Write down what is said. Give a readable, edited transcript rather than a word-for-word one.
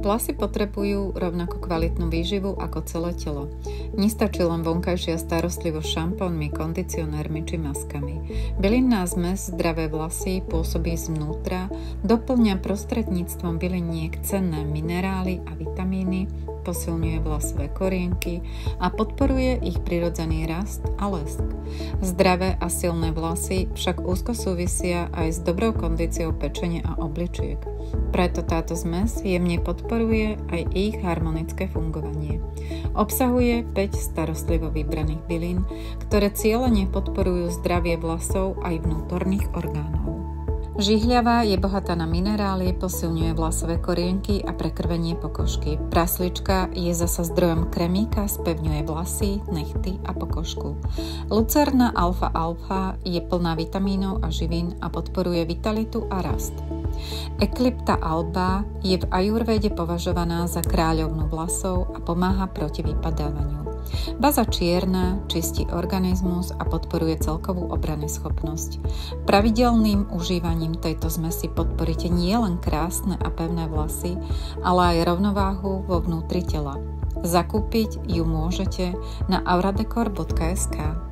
Vlasy potrebujú rovnako kvalitnú výživu ako celé telo. Nestačí len vonkajšia starostlivosť šampónmi, kondicionérmi či maskami. Bylinná zmes zdravé vlasy pôsobí zvnútra, doplňa prostredníctvom byliniek cenné minerály a vitamíny, posilňuje vlasové korienky a podporuje ich prirodzený rast a lesk. Zdravé a silné vlasy však úzko súvisia aj s dobrou kondíciou pečene a obličiek. Preto táto zmes jemne podporuje aj ich harmonické fungovanie. Obsahuje 5 starostlivo vybraných bylín, ktoré cielene podporujú zdravie vlasov aj vnútorných orgánov. Žihľava je bohatá na minerály, posilňuje vlasové korienky a prekrvenie pokožky. Praslička je zasa zdrojom kremíka, spevňuje vlasy, nechty a pokožku. Lucerna alfa-alfa je plná vitamínov a živín a podporuje vitalitu a rast. Eclipta alba je v ajurvéde považovaná za kráľovnu vlasov a pomáha proti vypadávaniu. Baza čierna čistí organizmus a podporuje celkovú obranyschopnosť. Pravidelným užívaním tejto zmesi podporíte nielen krásne a pevné vlasy, ale aj rovnováhu vo vnútri tela. Zakúpiť ju môžete na auradecor.sk.